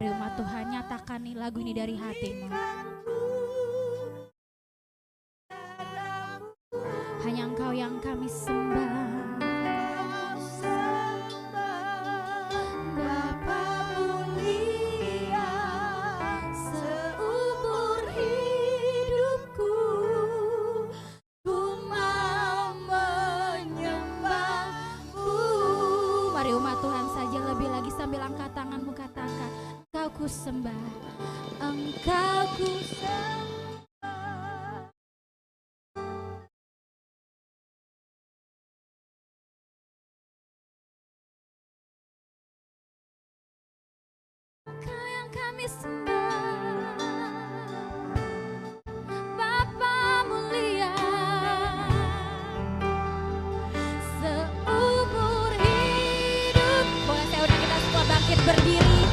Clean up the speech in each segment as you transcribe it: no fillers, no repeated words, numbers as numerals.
Mari umat Tuhan nyatakan nih lagu ini dari hatimu. Hanya Engkau yang kami sembah. Ku sembah, Engkau ku sembah. Engkau yang kami sembah, Bapa mulia, seumur hidup. Boleh saya undang kita semua bangkit berdiri.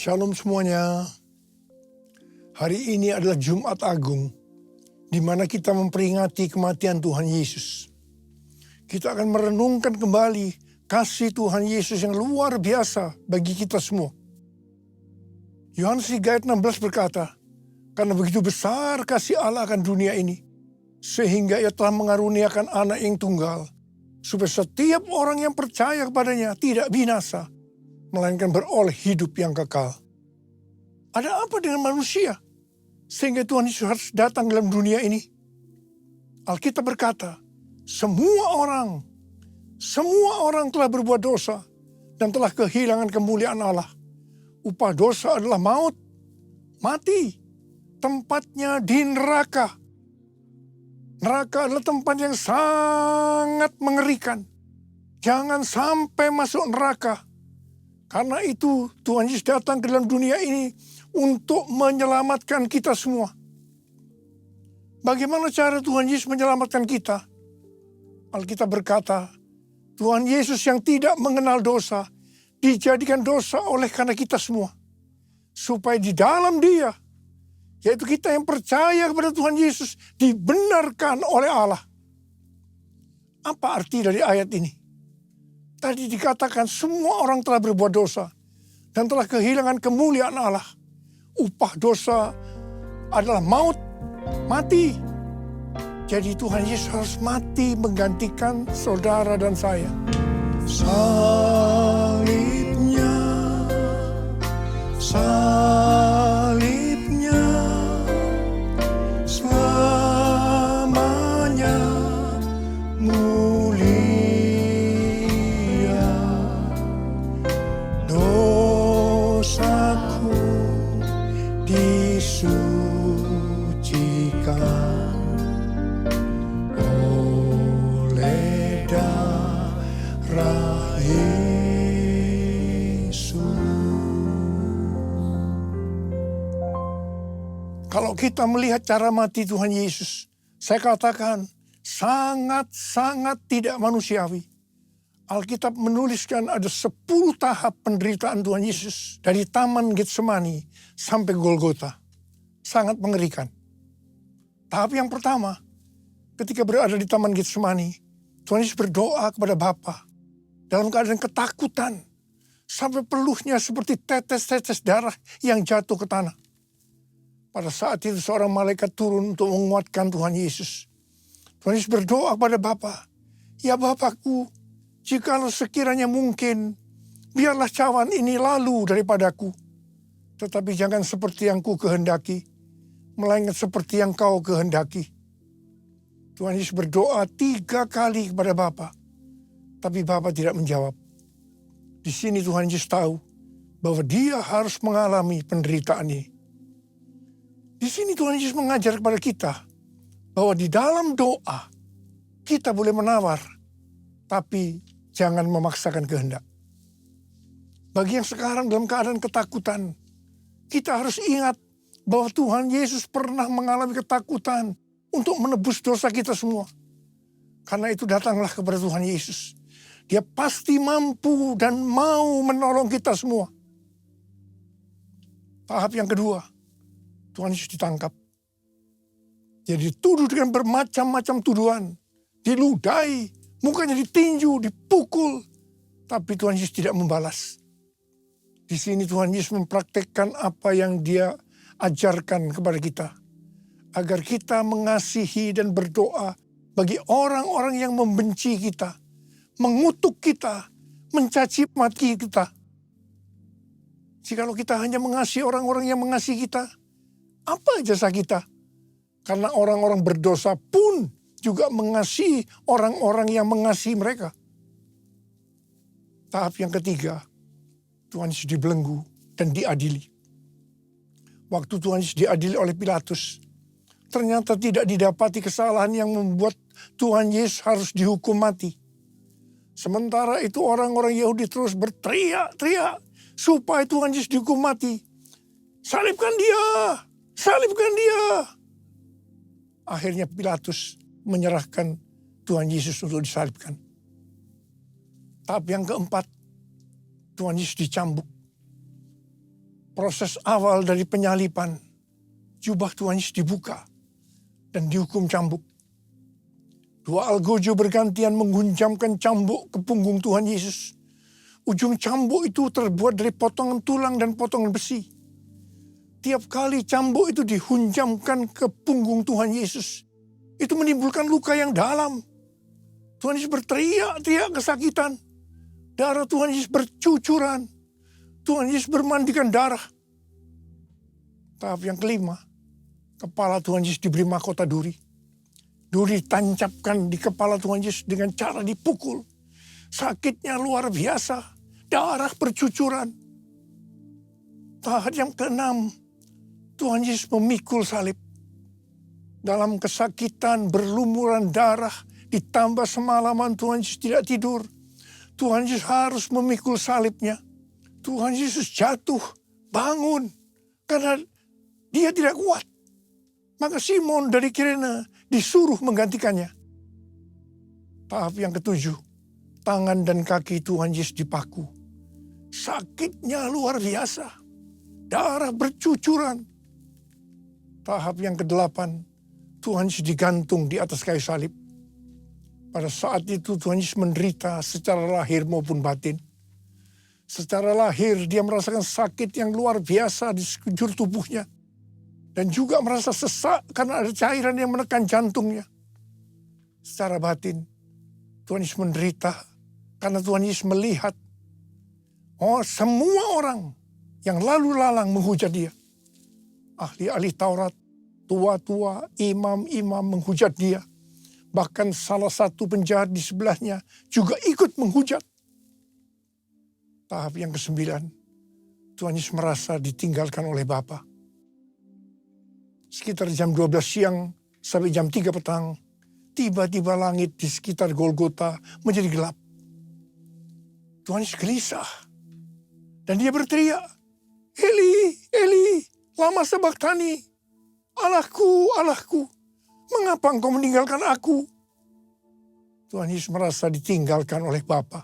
Shalom semuanya. Hari ini adalah Jumat Agung, di mana kita memperingati kematian Tuhan Yesus. Kita akan merenungkan kembali kasih Tuhan Yesus yang luar biasa bagi kita semua. Yohanes 3 ayat 16 berkata, karena begitu besar kasih Allah akan dunia ini, sehingga ia telah mengaruniakan anak yang tunggal, supaya setiap orang yang percaya kepadanya tidak binasa, melainkan beroleh hidup yang kekal. Ada apa dengan manusia sehingga Tuhan Yesus harus datang dalam dunia ini? Alkitab berkata, semua orang telah berbuat dosa dan telah kehilangan kemuliaan Allah. Upah dosa adalah maut, mati, tempatnya di neraka. Neraka adalah tempat yang sangat mengerikan. Jangan sampai masuk neraka. Karena itu Tuhan Yesus datang ke dalam dunia ini untuk menyelamatkan kita semua. Bagaimana cara Tuhan Yesus menyelamatkan kita? Alkitab berkata, Tuhan Yesus yang tidak mengenal dosa, dijadikan dosa oleh karena kita semua. Supaya di dalam Dia, yaitu kita yang percaya kepada Tuhan Yesus, dibenarkan oleh Allah. Apa arti dari ayat ini? Tadi dikatakan semua orang telah berbuat dosa dan telah kehilangan kemuliaan Allah. Upah dosa adalah maut, mati. Jadi Tuhan Yesus harus mati menggantikan saudara dan saya. Salibnya, salibnya, selamanya mulia. Dosaku disucikan kita melihat cara mati Tuhan Yesus, saya katakan sangat-sangat tidak manusiawi. Alkitab menuliskan ada 10 tahap penderitaan Tuhan Yesus. Dari Taman Getsemani sampai Golgota. Sangat mengerikan. Tahap yang pertama, ketika berada di Taman Getsemani, Tuhan Yesus berdoa kepada Bapa dalam keadaan ketakutan. Sampai peluhnya seperti tetes-tetes darah yang jatuh ke tanah. Pada saat itu seorang malaikat turun untuk menguatkan Tuhan Yesus. Tuhan Yesus berdoa kepada Bapa, "Ya Bapakku, jikalau sekiranya mungkin, biarlah cawan ini lalu daripadaku. Tetapi jangan seperti yang ku kehendaki, melainkan seperti yang kau kehendaki." Tuhan Yesus berdoa 3 kali kepada Bapa, tapi Bapa tidak menjawab. Di sini Tuhan Yesus tahu bahwa dia harus mengalami penderitaan ini. Di sini Tuhan Yesus mengajar kepada kita bahwa di dalam doa kita boleh menawar, tapi jangan memaksakan kehendak. Bagi yang sekarang dalam keadaan ketakutan, kita harus ingat bahwa Tuhan Yesus pernah mengalami ketakutan untuk menebus dosa kita semua. Karena itu datanglah kepada Tuhan Yesus. Dia pasti mampu dan mau menolong kita semua. Tahap yang kedua, Tuhan Yesus ditangkap. Dia dituduh dengan bermacam-macam tuduhan. Diludahi, mukanya ditinju, dipukul. Tapi Tuhan Yesus tidak membalas. Di sini Tuhan Yesus mempraktekkan apa yang dia ajarkan kepada kita. Agar kita mengasihi dan berdoa bagi orang-orang yang membenci kita. Mengutuk kita, mencaci maki kita. Jikalau kita hanya mengasihi orang-orang yang mengasihi kita, apa jasa kita? Karena orang-orang berdosa pun juga mengasihi orang-orang yang mengasihi mereka. Tahap yang ketiga, Tuhan Yesus dibelenggu dan diadili. Waktu Tuhan Yesus diadili oleh Pilatus, ternyata tidak didapati kesalahan yang membuat Tuhan Yesus harus dihukum mati. Sementara itu orang-orang Yahudi terus berteriak-teriak supaya Tuhan Yesus dihukum mati. Salibkan dia! Salibkan dia! Akhirnya Pilatus menyerahkan Tuhan Yesus untuk disalibkan. Tahap yang keempat, Tuhan Yesus dicambuk. Proses awal dari penyaliban, jubah Tuhan Yesus dibuka dan dihukum cambuk. 2 algojo bergantian menghunjamkan cambuk ke punggung Tuhan Yesus. Ujung cambuk itu terbuat dari potongan tulang dan potongan besi. Tiap kali cambuk itu dihunjamkan ke punggung Tuhan Yesus, itu menimbulkan luka yang dalam. Tuhan Yesus berteriak-teriak kesakitan. Darah Tuhan Yesus bercucuran. Tuhan Yesus bermandikan darah. Tahap yang kelima, kepala Tuhan Yesus diberi mahkota duri. Duri ditancapkan di kepala Tuhan Yesus dengan cara dipukul. Sakitnya luar biasa. Darah bercucuran. Tahap yang keenam, Tuhan Yesus memikul salib. Dalam kesakitan, berlumuran darah, ditambah semalaman Tuhan Yesus tidak tidur. Tuhan Yesus harus memikul salibnya. Tuhan Yesus jatuh, bangun, karena dia tidak kuat. Maka Simon dari Kirene disuruh menggantikannya. Tahap yang ketujuh, tangan dan kaki Tuhan Yesus dipaku. Sakitnya luar biasa. Darah bercucuran. Tahap yang kedelapan, Tuhan Yesus digantung di atas kayu salib. Pada saat itu Tuhan Yesus menderita secara lahir maupun batin. Secara lahir dia merasakan sakit yang luar biasa di sekujur tubuhnya. Dan juga merasa sesak karena ada cairan yang menekan jantungnya. Secara batin, Tuhan Yesus menderita karena Tuhan Yesus melihat semua orang yang lalu lalang menghujat dia. Ahli-ahli Taurat, tua-tua, imam-imam menghujat dia. Bahkan salah satu penjahat di sebelahnya juga ikut menghujat. Tahap yang ke-9, Tuhan Yesus merasa ditinggalkan oleh Bapa. Sekitar jam 12 siang sampai jam 3 petang, tiba-tiba langit di sekitar Golgota menjadi gelap. Tuhan Yesus gelisah. Dan dia berteriak, Eli, Eli, lama sabachthani. "Allahku, Allahku, mengapa engkau meninggalkan aku?" Tuhan Yesus merasa ditinggalkan oleh Bapa.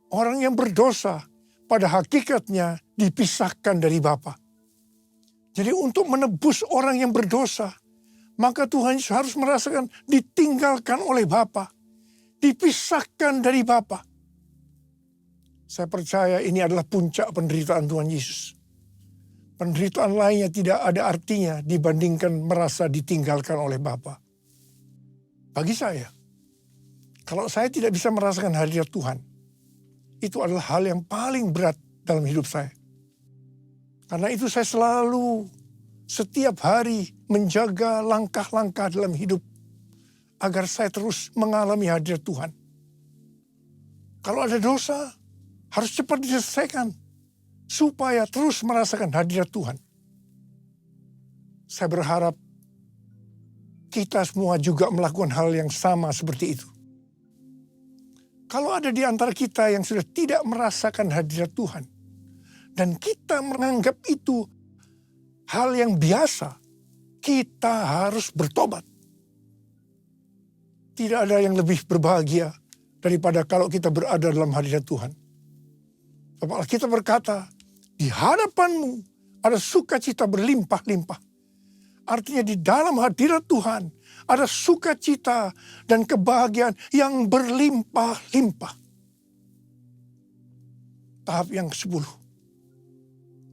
Orang yang berdosa pada hakikatnya dipisahkan dari Bapa. Jadi untuk menebus orang yang berdosa, maka Tuhan Yesus harus merasakan ditinggalkan oleh Bapa, dipisahkan dari Bapa. Saya percaya ini adalah puncak penderitaan Tuhan Yesus. Penderitaan lainnya tidak ada artinya dibandingkan merasa ditinggalkan oleh Bapa. Bagi saya, kalau saya tidak bisa merasakan hadirat Tuhan, itu adalah hal yang paling berat dalam hidup saya. Karena itu saya selalu setiap hari menjaga langkah-langkah dalam hidup agar saya terus mengalami hadirat Tuhan. Kalau ada dosa, harus cepat diselesaikan supaya terus merasakan hadirat Tuhan. Saya berharap kita semua juga melakukan hal yang sama seperti itu. Kalau ada di antara kita yang sudah tidak merasakan hadirat Tuhan, dan kita menganggap itu hal yang biasa, kita harus bertobat. Tidak ada yang lebih berbahagia daripada kalau kita berada dalam hadirat Tuhan. Sebab kita berkata, di hadapanmu ada sukacita berlimpah-limpah. Artinya di dalam hadirat Tuhan ada sukacita dan kebahagiaan yang berlimpah-limpah. Tahap yang ke-10.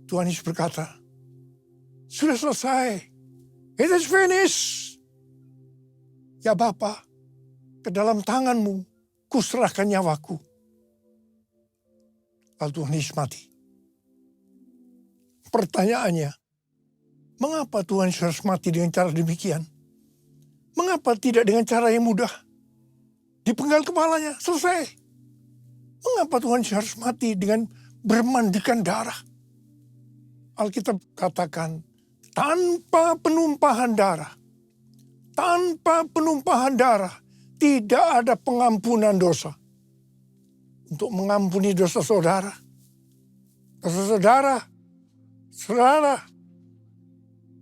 Tuhan Yesus berkata, "Sudah selesai. It is finished. Ya Bapa, ke dalam tanganmu kuserahkan nyawaku." Lalu Tuhan Yesus mati. Pertanyaannya, mengapa Tuhan Yesus harus mati dengan cara demikian? Mengapa tidak dengan cara yang mudah? Dipenggal kepalanya, selesai. Mengapa Tuhan Yesus harus mati dengan bermandikan darah? Alkitab katakan, tanpa penumpahan darah tidak ada pengampunan dosa. Untuk mengampuni dosa saudara,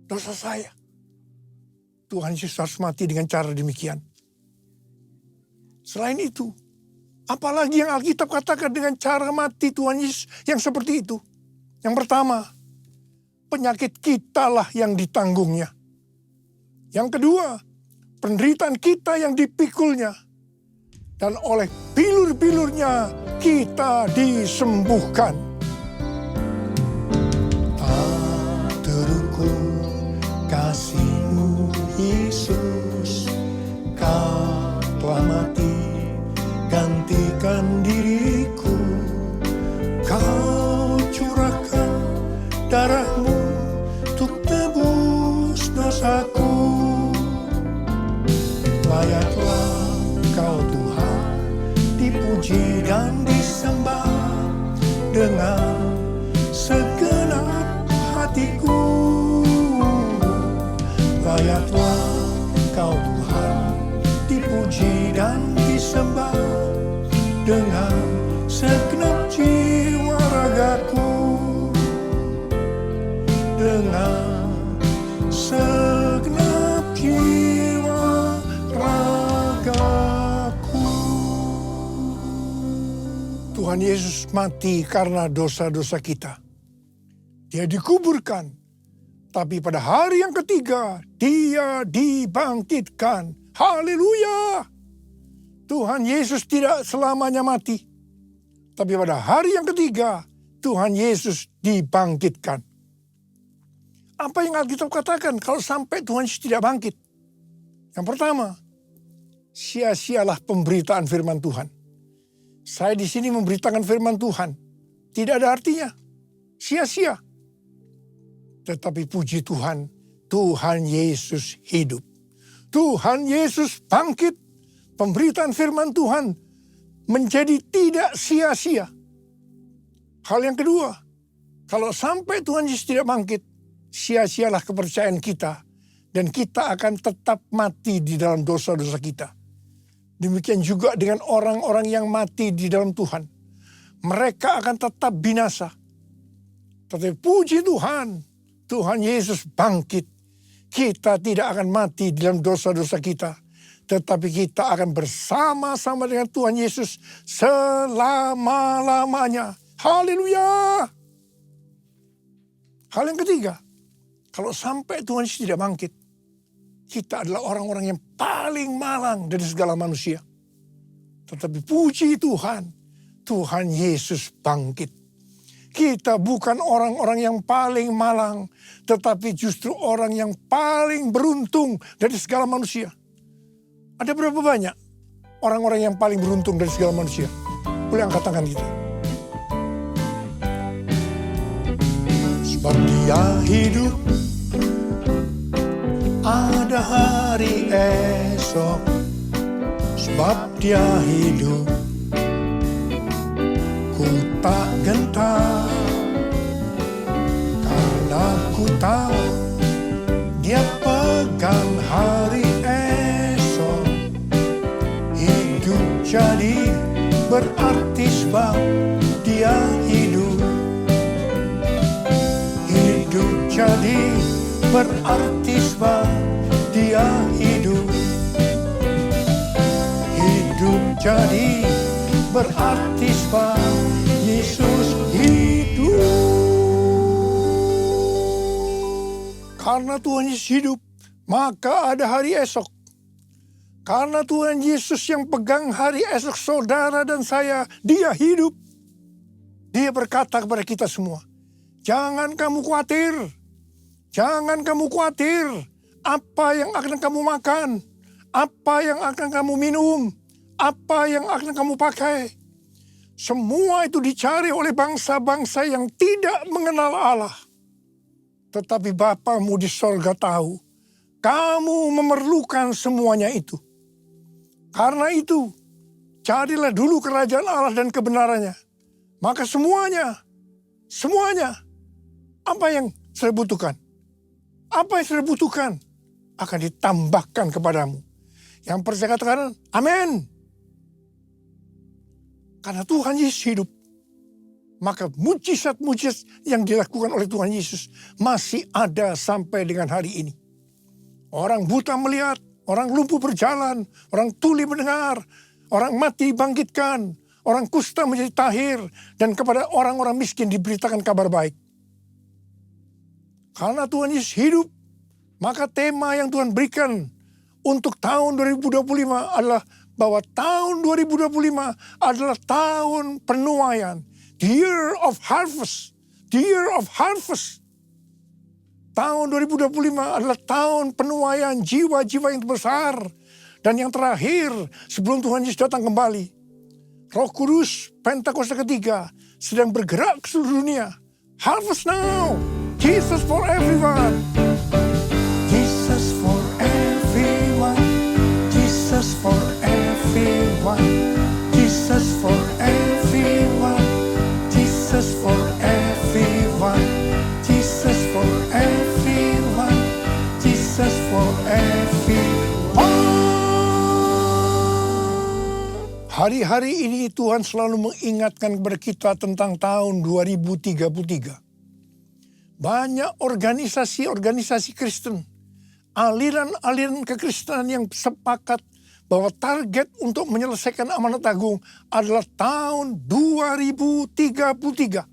dosa saya, Tuhan Yesus harus mati dengan cara demikian. Selain itu, apalagi yang Alkitab katakan dengan cara mati Tuhan Yesus yang seperti itu? Yang pertama, penyakit kitalah yang ditanggungnya. Yang kedua, penderitaan kita yang dipikulnya. Dan oleh bilur-bilurnya kita disembuhkan. Tak terukur kasih-Mu Yesus, Kau telah mati gantikan diriku. Kau curahkan darah-Mu untuk tebus dosaku. Layaklah Kau Tuhan dipuji dan disembah dengan segenap hatiku. Layaklah Kau Tuhan dipuji dan disembah dengan segenap jiwa ragaku. Dengan segenap jiwa ragaku. Tuhan Yesus mati karena dosa-dosa kita. Dia dikuburkan, tapi pada hari yang ketiga Dia dibangkitkan. Haleluya! Tuhan Yesus tidak selamanya mati, tapi pada hari yang ketiga Tuhan Yesus dibangkitkan. Apa yang Alkitab katakan kalau sampai Tuhan Yesus tidak bangkit? Yang pertama, sia-sialah pemberitaan firman Tuhan. Saya di sini memberitakan firman Tuhan, tidak ada artinya, sia-sia. Tetapi puji Tuhan, Tuhan Yesus hidup. Tuhan Yesus bangkit, pemberitaan firman Tuhan menjadi tidak sia-sia. Hal yang kedua, kalau sampai Tuhan Yesus tidak bangkit, sia-sialah kepercayaan kita, dan kita akan tetap mati di dalam dosa-dosa kita. Demikian juga dengan orang-orang yang mati di dalam Tuhan. Mereka akan tetap binasa. Tetapi puji Tuhan, Tuhan Yesus bangkit, kita tidak akan mati dalam dosa-dosa kita, tetapi kita akan bersama-sama dengan Tuhan Yesus selama-lamanya. Haleluya! Hal yang ketiga, kalau sampai Tuhan Yesus tidak bangkit, kita adalah orang-orang yang paling malang dari segala manusia. Tetapi puji Tuhan, Tuhan Yesus bangkit. Kita bukan orang-orang yang paling malang, tetapi justru orang yang paling beruntung dari segala manusia. Ada berapa banyak orang-orang yang paling beruntung dari segala manusia? Boleh angkat tangan kita. Sebab Dia hidup, ada hari esok. Sebab Dia hidup, ku tak gentar, karena ku tahu Dia pegang hari esok. Hidup jadi berarti sebab Dia hidup. Hidup jadi berarti sebab Dia hidup. Hidup jadi berarti sebab Yesus hidup. Karena Tuhan Yesus hidup, maka ada hari esok. Karena Tuhan Yesus yang pegang hari esok saudara dan saya, Dia hidup. Dia berkata kepada kita semua, jangan kamu khawatir. Jangan kamu khawatir apa yang akan kamu makan, apa yang akan kamu minum, apa yang akan kamu pakai. Semua itu dicari oleh bangsa-bangsa yang tidak mengenal Allah. Tetapi Bapamu di sorga tahu, kamu memerlukan semuanya itu. Karena itu, carilah dulu kerajaan Allah dan kebenarannya. Maka semuanya, apa yang saya butuhkan? Apa yang saya butuhkan akan ditambahkan kepadamu. Yang percaya katakan, amin. Karena Tuhan Yesus hidup, maka mujizat-mujizat yang dilakukan oleh Tuhan Yesus masih ada sampai dengan hari ini. Orang buta melihat, orang lumpuh berjalan, orang tuli mendengar, orang mati dibangkitkan, orang kusta menjadi tahir, dan kepada orang-orang miskin diberitakan kabar baik. Karena Tuhan Yesus hidup, maka tema yang Tuhan berikan untuk tahun 2025 adalah bahwa tahun 2025 adalah tahun penuaian. The year of harvest. The year of harvest. Tahun 2025 adalah tahun penuaian jiwa-jiwa yang besar. Dan yang terakhir, sebelum Tuhan Yesus datang kembali, Roh Kudus Pentakosta ketiga sedang bergerak ke seluruh dunia. Harvest now. Jesus for everyone. Jesus for everyone. Jesus for everyone. Jesus for everyone. Jesus for everyone. Jesus for everyone. Jesus for everyone. Hari-hari ini Tuhan selalu mengingatkan kepada kita tentang tahun 2033. Banyak organisasi-organisasi Kristen, aliran-aliran kekristenan yang sepakat bahwa target untuk menyelesaikan amanat agung adalah tahun 2033.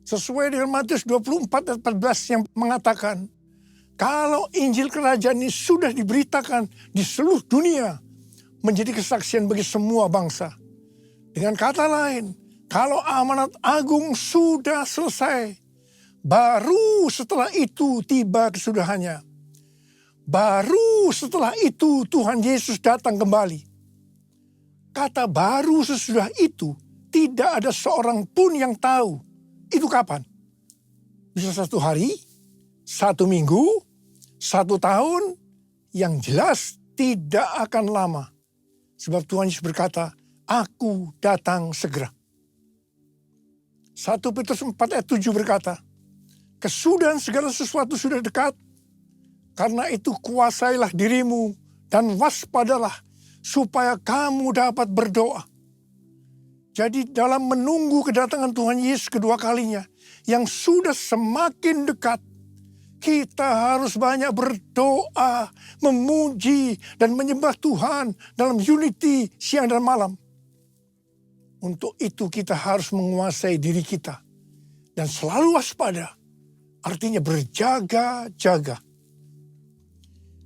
Sesuai dengan Matius 24 ayat 14 yang mengatakan, kalau Injil Kerajaan ini sudah diberitakan di seluruh dunia, menjadi kesaksian bagi semua bangsa. Dengan kata lain, kalau amanat agung sudah selesai, baru setelah itu tiba kesudahannya. Baru setelah itu Tuhan Yesus datang kembali. Kata baru sesudah itu, tidak ada seorang pun yang tahu itu kapan. Bisa 1 hari, 1 minggu, 1 tahun, yang jelas tidak akan lama. Sebab Tuhan Yesus berkata, aku datang segera. 1 Petrus 4 ayat 7 berkata, kesudahan segala sesuatu sudah dekat. Karena itu kuasailah dirimu dan waspadalah supaya kamu dapat berdoa. Jadi dalam menunggu kedatangan Tuhan Yesus kedua kalinya, yang sudah semakin dekat. Kita harus banyak berdoa, memuji, dan menyembah Tuhan dalam unity siang dan malam. Untuk itu kita harus menguasai diri kita. Dan selalu waspada, artinya berjaga-jaga.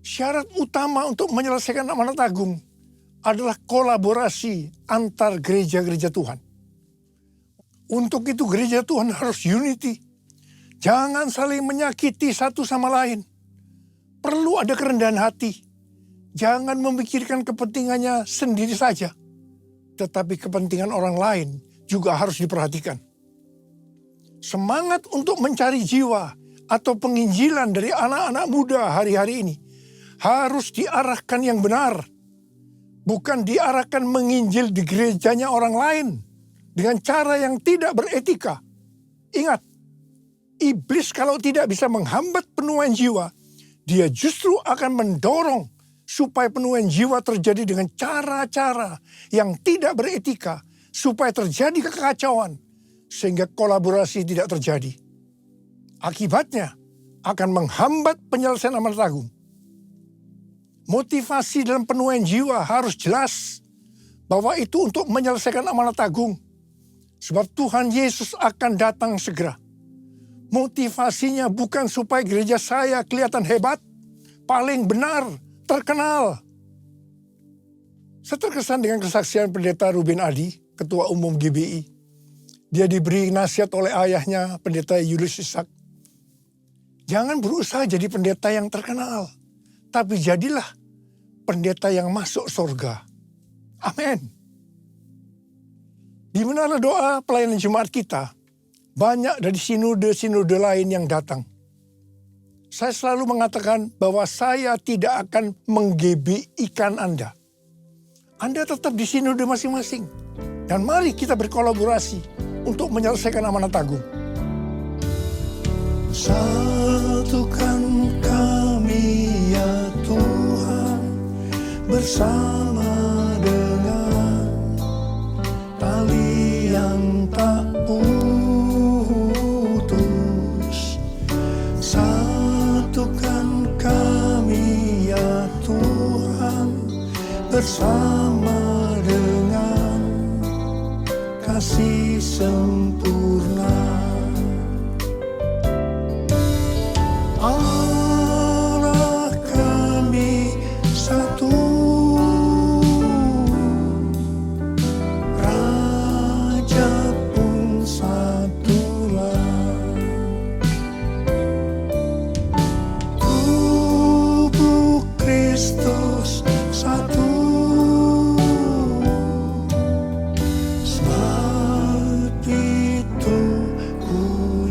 Syarat utama untuk menyelesaikan amanat agung adalah kolaborasi antar gereja-gereja Tuhan. Untuk itu gereja Tuhan harus unity. Jangan saling menyakiti satu sama lain. Perlu ada kerendahan hati. Jangan memikirkan kepentingannya sendiri saja. Tetapi kepentingan orang lain juga harus diperhatikan. Semangat untuk mencari jiwa atau penginjilan dari anak-anak muda hari-hari ini harus diarahkan yang benar. Bukan diarahkan menginjil di gerejanya orang lain dengan cara yang tidak beretika. Ingat, iblis kalau tidak bisa menghambat penuaian jiwa, dia justru akan mendorong supaya penuaian jiwa terjadi dengan cara-cara yang tidak beretika, supaya terjadi kekacauan, sehingga kolaborasi tidak terjadi. Akibatnya akan menghambat penyelesaian amanat agung. Motivasi dalam penuaian jiwa harus jelas bahwa itu untuk menyelesaikan amanat agung. Sebab Tuhan Yesus akan datang segera. Motivasinya bukan supaya gereja saya kelihatan hebat, paling benar, terkenal. Saya terkesan dengan kesaksian Pendeta Ruben Adi, Ketua Umum GBI. Dia diberi nasihat oleh ayahnya, Pendeta Julius Ishak. Jangan berusaha jadi pendeta yang terkenal, tapi jadilah pendeta yang masuk surga. Amin. Di menara doa pelayanan Jumat kita, banyak dari sinode-sinode lain yang datang. Saya selalu mengatakan bahwa saya tidak akan mengGBI-kan Anda. Anda tetap di sinode masing-masing. Dan mari kita berkolaborasi untuk menyelesaikan amanat agung. Satukan kami ya Tuhan, bersama dengan tali yang tak putus. Satukan kami ya Tuhan, bersama dengan kasih sempurna. Allah kami satu, Raja pun satulah. Tubuh Kristus satu, sebab itu ku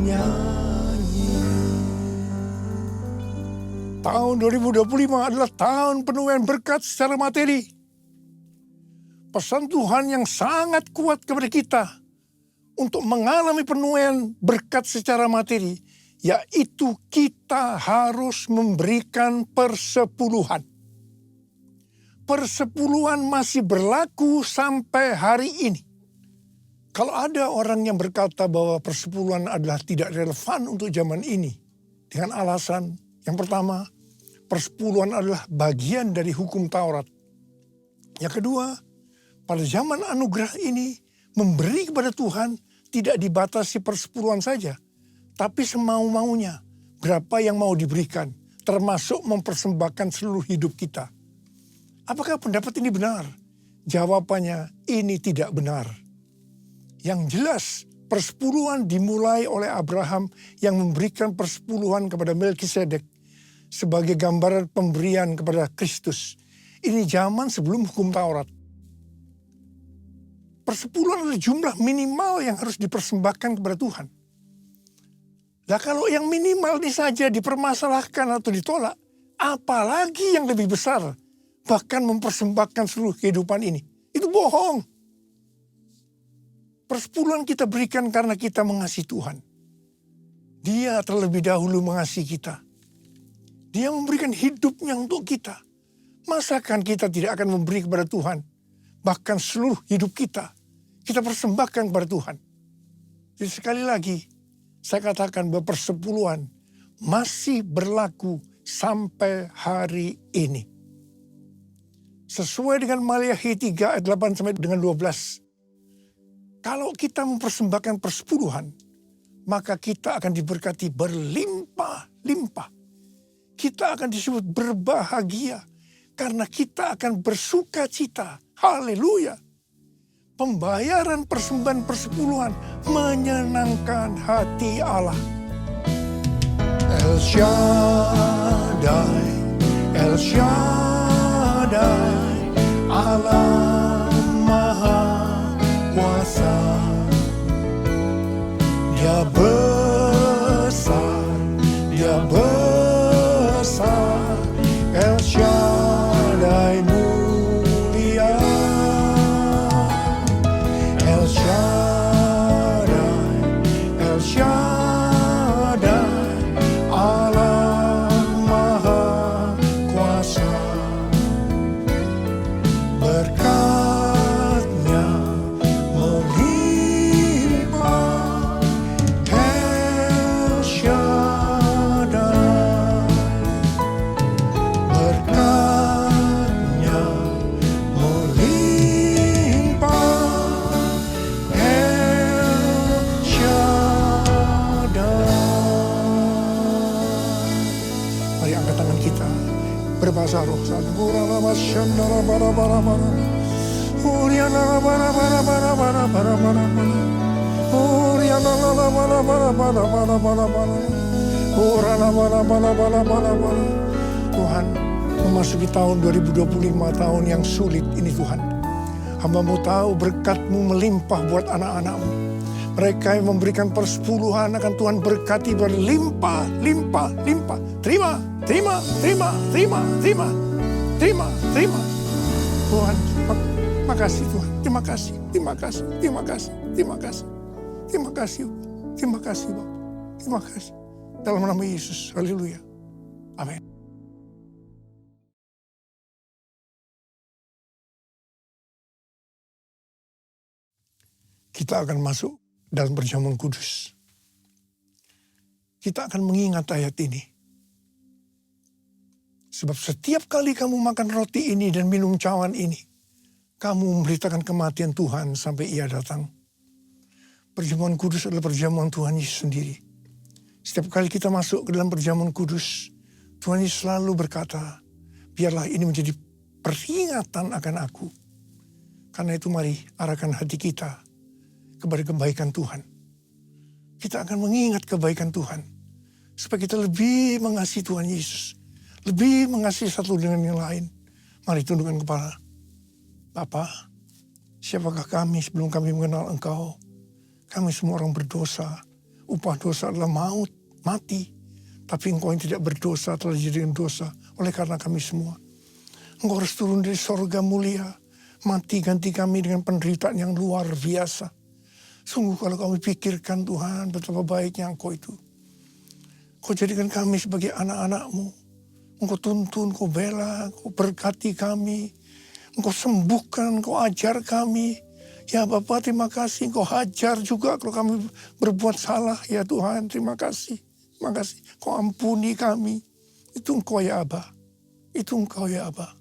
nyanyi. Tahun 2025 adalah tahun penuaian berkat secara materi. Pesan Tuhan yang sangat kuat kepada kita untuk mengalami penuaian berkat secara materi, yaitu kita harus memberikan persepuluhan. Persepuluhan masih berlaku sampai hari ini. Kalau ada orang yang berkata bahwa persepuluhan adalah tidak relevan untuk zaman ini, dengan alasan yang pertama, persepuluhan adalah bagian dari hukum Taurat. Yang kedua, pada zaman anugerah ini, memberi kepada Tuhan tidak dibatasi persepuluhan saja, tapi semau-maunya berapa yang mau diberikan, termasuk mempersembahkan seluruh hidup kita. Apakah pendapat ini benar? Jawabannya, ini tidak benar. Yang jelas, persepuluhan dimulai oleh Abraham yang memberikan persepuluhan kepada Melkisedek sebagai gambaran pemberian kepada Kristus. Ini zaman sebelum hukum Taurat. Persepuluhan adalah jumlah minimal yang harus dipersembahkan kepada Tuhan. Nah kalau yang minimal ini saja dipermasalahkan atau ditolak, apalagi yang lebih besar, bahkan mempersembahkan seluruh kehidupan ini. Itu bohong. Persepuluhan kita berikan karena kita mengasihi Tuhan. Dia terlebih dahulu mengasihi kita. Dia memberikan hidupnya untuk kita. Masakan kita tidak akan memberi kepada Tuhan? Bahkan seluruh hidup kita persembahkan kepada Tuhan. Jadi sekali lagi, Saya katakan bahwa persepuluhan masih berlaku sampai hari ini. Sesuai dengan Maliakhi 3 ayat 8 sampai dengan 12. Kalau kita mempersembahkan persepuluhan, maka kita akan diberkati berlimpah-limpah. Kita akan disebut berbahagia karena kita akan bersuka cita. Haleluya. Pembayaran persembahan persepuluhan menyenangkan hati Allah. El Shaddai, El Shaddai, Allah Maha Kuasa. Dia besar, Dia besar, El Shaddai mulia. El Shaddai, El Shaddai, Allah Maha Kuasa. Berkat-Nya melimpah, El Shaddai. Berkat-Nya melimpah, El Shaddai. Mari angkat tangan kita, berbahasa roh saat Tuhan, memasuki tahun 2025, tahun yang sulit ini Tuhan. Hamba-Mu tahu berkat-Mu melimpah buat anak-anak-Mu. Mereka yang memberikan persepuluhan akan Tuhan berkati berlimpah, limpah, limpah. Terima, terima, terima, terima, terima, terima, terima. Tuhan, makasih Tuhan. Terima kasih, terima kasih, terima kasih, terima kasih. Terima kasih, terima kasih Bapak. Terima kasih. Dalam nama Yesus, haleluya. Amin. Kita akan masuk dalam perjamuan kudus. Kita akan mengingat ayat ini. Sebab setiap kali kamu makan roti ini dan minum cawan ini, kamu memberitakan kematian Tuhan sampai Ia datang. Perjamuan kudus adalah perjamuan Tuhan Yesus sendiri. Setiap kali kita masuk ke dalam perjamuan kudus, Tuhan Yesus selalu berkata, biarlah ini menjadi peringatan akan aku. Karena itu mari arahkan hati kita kepada kebaikan Tuhan. Kita akan mengingat kebaikan Tuhan. Supaya kita lebih mengasihi Tuhan Yesus. Lebih mengasihi satu dengan yang lain. Mari tundukkan kepala. Bapa, siapakah kami sebelum kami mengenal Engkau? Kami semua orang berdosa. Upah dosa adalah maut, mati. Tapi Engkau yang tidak berdosa telah dijadikan dosa oleh karena kami semua. Engkau harus turun dari sorga mulia. Mati ganti kami dengan penderitaan yang luar biasa. Sungguh kalau kami pikirkan Tuhan betapa baiknya Engkau itu. Kau jadikan kami sebagai anak-anak-Mu. Engkau tuntun, Kau bela, Kau berkati kami. Engkau sembuhkan, Kau ajar kami. Ya Bapa, terima kasih. Engkau hajar juga kalau kami berbuat salah. Ya Tuhan, terima kasih. Terima kasih. Kau ampuni kami. Itu Engkau ya Aba. Itu Engkau ya Aba.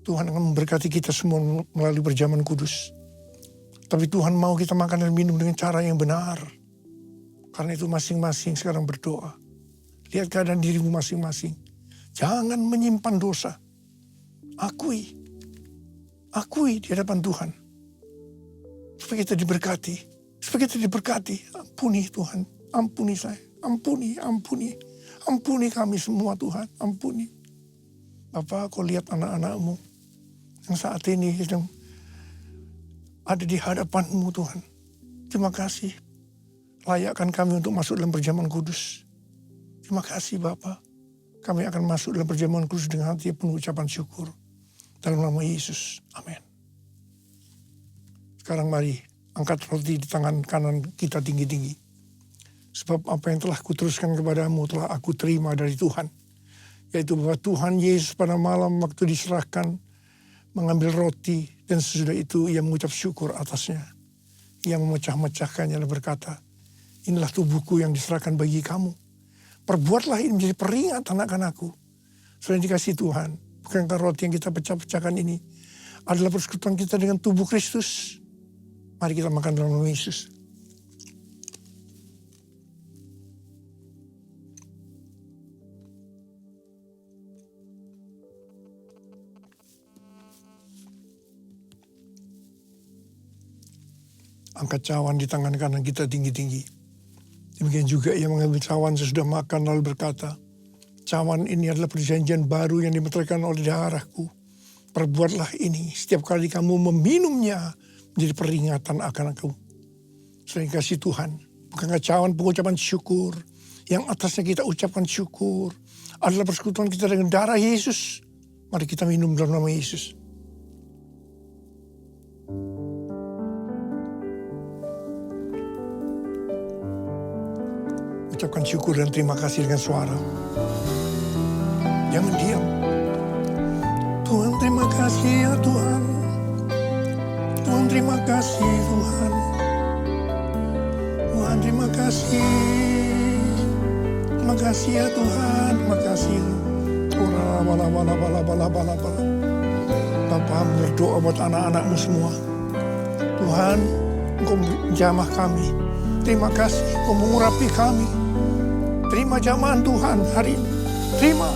Tuhan akan memberkati kita semua melalui perjamuan kudus. Tapi Tuhan mau kita makan dan minum dengan cara yang benar. Karena itu masing-masing sekarang berdoa. Lihat keadaan dirimu masing-masing. Jangan menyimpan dosa. Akui di hadapan Tuhan. Supaya kita diberkati. Supaya kita diberkati. Ampuni Tuhan. Ampuni saya. Ampuni. Ampuni kami semua Tuhan. Ampuni. Bapa, Kau lihat anak-anak-Mu. Yang saat ini sedang ada di hadapan-Mu Tuhan. Terima kasih. Layakkan kami untuk masuk dalam perjamuan kudus. Terima kasih Bapa. Kami akan masuk dalam perjamuan kudus dengan hati penuh ucapan syukur. Dalam nama Yesus. Amin. Sekarang mari angkat roti di tangan kanan kita tinggi-tinggi. Sebab apa yang telah kuteruskan kepadamu telah aku terima dari Tuhan. Yaitu bahwa Tuhan Yesus pada malam waktu diserahkan mengambil roti dan sesudah itu ia mengucap syukur atasnya. Ia memecah-mecahkannya dan berkata, inilah tubuhku yang diserahkan bagi kamu. Perbuatlah ini menjadi peringatan akan aku. Saudara dikasih Tuhan, bukankah roti yang kita pecah-pecahkan ini adalah persekutuan kita dengan tubuh Kristus? Mari kita makan dalam nama Yesus. Angkat cawan di tangan kanan kita tinggi-tinggi. Demikian juga ia mengambil cawan sesudah makan lalu berkata, cawan ini adalah perjanjian baru yang dimeteraikan oleh darahku. Perbuatlah ini setiap kali kamu meminumnya menjadi peringatan akan aku. Selain kasih Tuhan, bukankah cawan pengucapan syukur yang atasnya kita ucapkan syukur adalah persekutuan kita dengan darah Yesus. Mari kita minum dalam nama Yesus. Ucapkan syukur dan terima kasih dengan suara. Jangan diam. Tuhan terima kasih ya Tuhan. Tuhan terima kasih Tuhan. Tuhan terima kasih. Terima kasih ya Tuhan. Terima kasih. Bapa berdoa buat anak-anakmu semua. Tuhan, Engkau jamah kami. Terima kasih Engkau mengurapi kami. Terima jamahan Tuhan hari ini. Terima.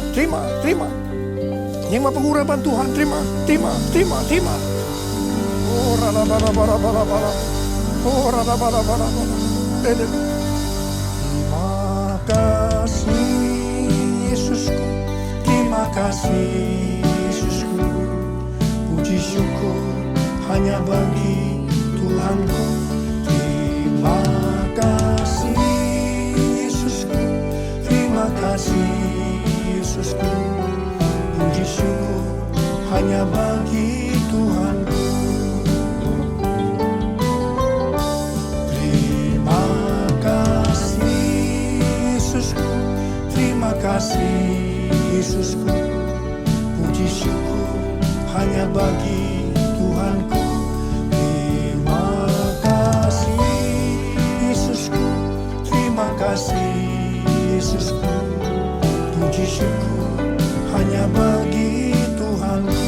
Terima pengurapan Tuhan. Terima. Oh, terima kasih Yesusku. Terima kasih Yesusku. Puji syukur hanya bagi Tuhanku. Terima kasih Yesusku. Terima kasih Yesusku. Puji syukur hanya bagi Tuhanku. Terima kasih Yesusku. Terima kasih Yesusku. Puji syukur hanya bagi Tuhanku. Terima kasih Yesusku. Terima kasih Yesusku. Puji syukur hanya bagi Tuhanku.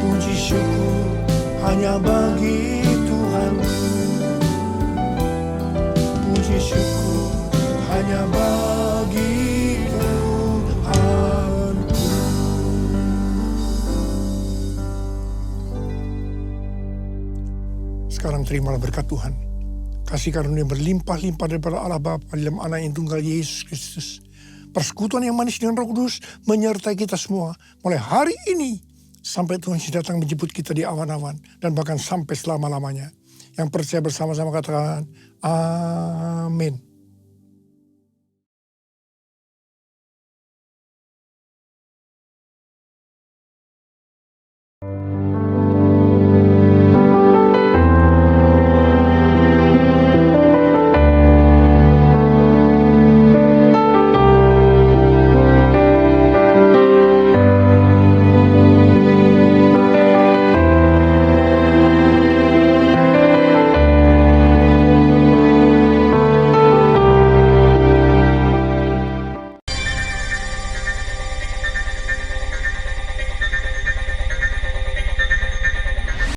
Puji syukur hanya bagi Tuhanku. Puji syukur hanya bagi Tuhanku. Sekarang terimalah berkat Tuhan. Kasih karunia berlimpah-limpah daripada Allah Bapa dalam Anak yang tunggal Yesus Kristus. Persekutuan yang manis dengan Roh Kudus menyertai kita semua mulai hari ini sampai Tuhan datang menjemput kita di awan-awan dan bahkan sampai selama-lamanya. Yang percaya bersama-sama katakan amin.